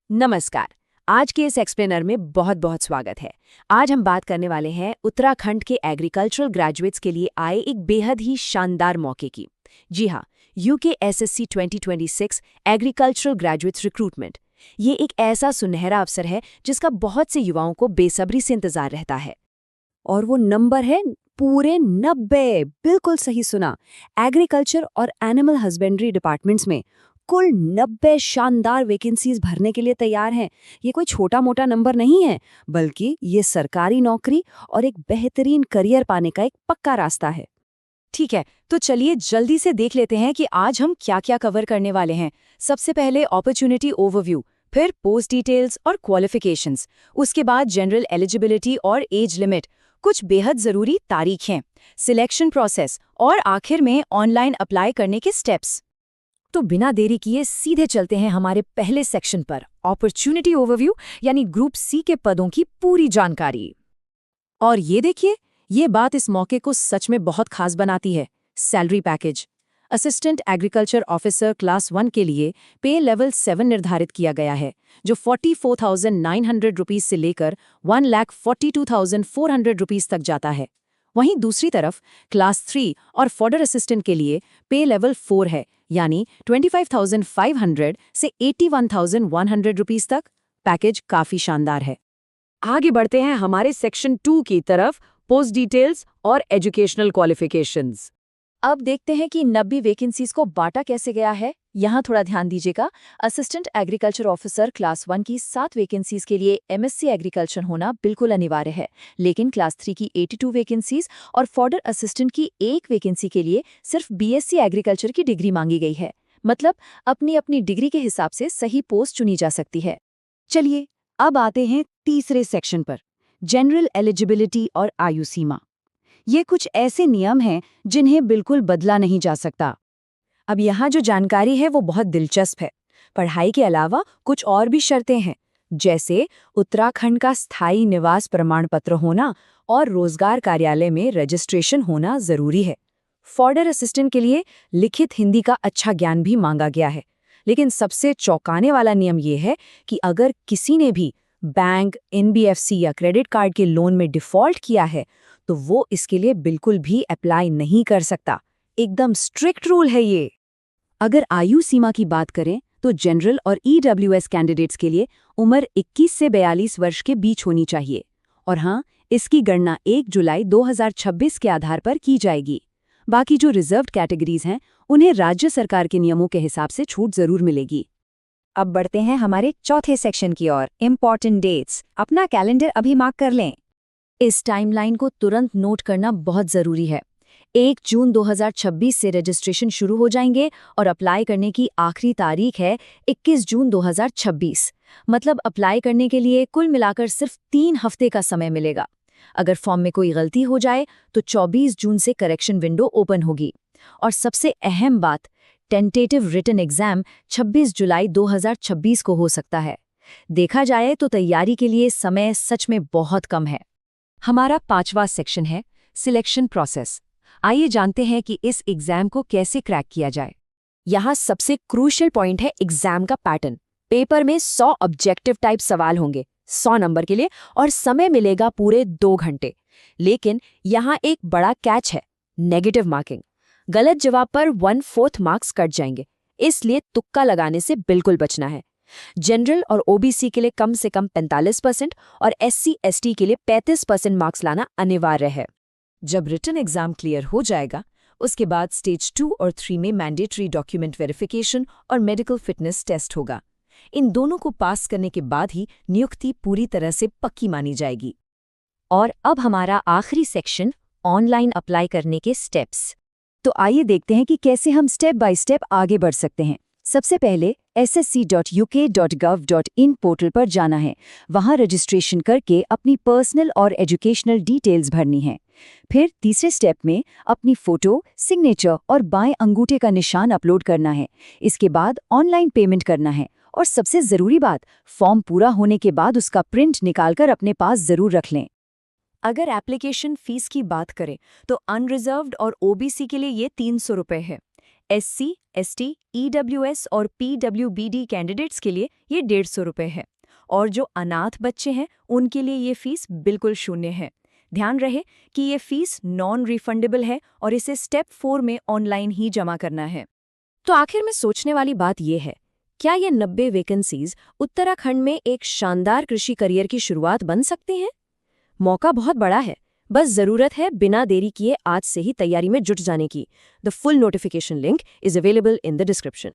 नमस्कार। आज के इस एक्सप्लेनर में बहुत बहुत स्वागत है। आज हम बात करने वाले हैं उत्तराखंड के एग्रीकल्चरल ग्रेजुएट्स के लिए आए एक बेहद ही शानदार मौके की। जी हाँ, यूकेएसएससी 2026 एग्रीकल्चरल ग्रेजुएट्स रिक्रूटमेंट। ये एक ऐसा सुनहरा अवसर है जिसका बहुत से युवाओं को बेसब्री से इंतजार रहता है। और वो नंबर है पूरे 90। बिल्कुल सही सुना। एग्रीकल्चर और एनिमल हस्बेंड्री डिपार्टमेंट्स में कुल 90 शानदार वैकेंसीज भरने के लिए तैयार हैं। ये कोई छोटा मोटा नंबर नहीं है, बल्कि ये सरकारी नौकरी और एक बेहतरीन करियर पाने का एक पक्का रास्ता है। ठीक है, तो चलिए जल्दी से देख लेते हैं कि आज हम क्या क्या कवर करने वाले हैं। सबसे पहले अपॉर्चुनिटी ओवरव्यू, फिर पोस्ट डिटेल्स और क्वालिफिकेशंस, उसके बाद जनरल एलिजिबिलिटी और एज लिमिट, कुछ बेहद जरूरी तारीखें, सिलेक्शन प्रोसेस और आखिर में ऑनलाइन अप्लाई करने के स्टेप्स। तो बिना देरी किए सीधे चलते हैं हमारे पहले सेक्शन पर, अपॉर्चुनिटी ओवरव्यू यानी ग्रुप सी के पदों की पूरी जानकारी। और ये देखिए, ये बात इस मौके को सच में बहुत खास बनाती है। Salary package. Assistant agriculture officer class 1 के लिए पे लेवल 7 निर्धारित किया गया है, जो 44,900 रुपीज से लेकर 1,42,400 रुपीज तक जाता है। वहीं दूसरी तरफ क्लास 3 और फॉर्डर असिस्टेंट के लिए पे लेवल 4 है, यानी 25,500 से 81,100 रुपीस तक। पैकेज काफी शानदार है। आगे बढ़ते हैं हमारे सेक्शन 2 की तरफ, पोस्ट डिटेल्स और एजुकेशनल क्वालिफिकेशंस। अब देखते हैं कि 90 वैकेंसीज को बांटा कैसे गया है। यहाँ थोड़ा ध्यान दीजिएगा। असिस्टेंट एग्रीकल्चर ऑफिसर क्लास 1 की 7 वैकेंसीज के लिए एमएससी एग्रीकल्चर होना बिल्कुल अनिवार्य है, लेकिन क्लास 3 की 82 वैकेंसीज और फॉर्डर असिस्टेंट की 1 वैकेंसी के लिए सिर्फ बीएससी एग्रीकल्चर की डिग्री मांगी गई है। मतलब अपनी अपनी डिग्री के हिसाब से सही पोस्ट चुनी जा सकती है। चलिए अब आते हैं तीसरे सेक्शन पर, जनरल एलिजिबिलिटी और आयु सीमा। ये कुछ ऐसे नियम हैं जिन्हें बिल्कुल बदला नहीं जा सकता। अब यहाँ जो जानकारी है वो बहुत दिलचस्प है। पढ़ाई के अलावा कुछ और भी शर्तें हैं, जैसे उत्तराखंड का स्थायी निवास प्रमाण पत्र होना और रोजगार कार्यालय में रजिस्ट्रेशन होना जरूरी है। फॉर्डर असिस्टेंट के लिए लिखित हिंदी का अच्छा ज्ञान भी मांगा गया है। लेकिन सबसे चौंकाने वाला नियम ये है कि अगर किसी ने भी बैंक, एनबीएफसी या क्रेडिट कार्ड के लोन में डिफॉल्ट किया है, तो वो इसके लिए बिल्कुल भी अप्लाई नहीं कर सकता। एकदम स्ट्रिक्ट रूल है ये। अगर आयु सीमा की बात करें तो जनरल और ईडब्ल्यूएस कैंडिडेट्स के लिए उम्र 21 से 42 वर्ष के बीच होनी चाहिए। और हाँ, इसकी गणना 1 जुलाई 2026 के आधार पर की जाएगी। बाकी जो रिजर्व्ड कैटेगरीज हैं, उन्हें राज्य सरकार के नियमों के हिसाब से छूट जरूर मिलेगी। अब बढ़ते हैं हमारे चौथे सेक्शन की ओर, इम्पॉर्टेंट डेट्स। अपना कैलेंडर अभी मार्क कर लें। इस टाइमलाइन को तुरंत नोट करना बहुत जरूरी है। 1 जून 2026 से रजिस्ट्रेशन शुरू हो जाएंगे और अप्लाई करने की आखिरी तारीख है 21 जून 2026। मतलब अप्लाई करने के लिए कुल मिलाकर सिर्फ 3 हफ्ते का समय मिलेगा। अगर फॉर्म में कोई गलती हो जाए तो 24 जून से करेक्शन विंडो ओपन होगी। और सबसे अहम बात, टेंटेटिव रिटन एग्जाम 26 जुलाई 2026 को हो सकता है। देखा जाए तो तैयारी के लिए समय सच में बहुत कम है। हमारा 5वां सेक्शन है सिलेक्शन प्रोसेस। आइए जानते हैं कि इस एग्जाम को कैसे क्रैक किया जाए। यहाँ सबसे क्रूशियल पॉइंट है एग्जाम का पैटर्न। पेपर में 100 ऑब्जेक्टिव टाइप सवाल होंगे 100 नंबर के लिए, और समय मिलेगा पूरे 2 घंटे। लेकिन यहाँ एक बड़ा कैच है, नेगेटिव मार्किंग। गलत जवाब पर 1/4 मार्क्स कट जाएंगे, इसलिए तुक्का लगाने से बिल्कुल बचना है। जनरल और ओबीसी के लिए कम से कम 45% और एससी/एसटी के लिए 35% मार्क्स लाना अनिवार्य है। जब रिटन एग्जाम क्लियर हो जाएगा, उसके बाद स्टेज 2 और 3 में मैंडेटरी डॉक्यूमेंट वेरिफिकेशन और मेडिकल फिटनेस टेस्ट होगा। इन दोनों को पास करने के बाद ही नियुक्ति पूरी तरह से पक्की मानी जाएगी। और अब हमारा आखिरी सेक्शन, ऑनलाइन अप्लाई करने के स्टेप्स। तो आइए देखते हैं कि कैसे हम स्टेप बाय स्टेप आगे बढ़ सकते हैं। सबसे पहले ssc.uk.gov.in पोर्टल पर जाना है। वहां रजिस्ट्रेशन करके अपनी पर्सनल और एजुकेशनल डिटेल्स भरनी है। फिर तीसरे स्टेप में अपनी फोटो, सिग्नेचर और बाएं अंगूठे का निशान अपलोड करना है। इसके बाद ऑनलाइन पेमेंट करना है। और सबसे ज़रूरी बात, फॉर्म पूरा होने के बाद उसका प्रिंट निकालकर अपने पास ज़रूर रख लें। अगर एप्लीकेशन फीस की बात करें तो अनरिजर्व्ड और ओबीसी के लिए ये 300 रुपये है। SC, ST, EWS और PWBD कैंडिडेट्स के लिए ये 150 रुपये है और जो अनाथ बच्चे हैं उनके लिए ये फीस बिल्कुल शून्य है। ध्यान रहे कि ये फीस नॉन रिफंडेबल है और इसे स्टेप 4 में ऑनलाइन ही जमा करना है। तो आखिर में सोचने वाली बात यह है, क्या ये 90 वैकेंसीज उत्तराखंड में एक शानदार कृषि करियर की शुरुआत बन सकते हैं? मौका बहुत बड़ा है, बस जरूरत है बिना देरी किए आज से ही तैयारी में जुट जाने की। The full notification link is available in the description.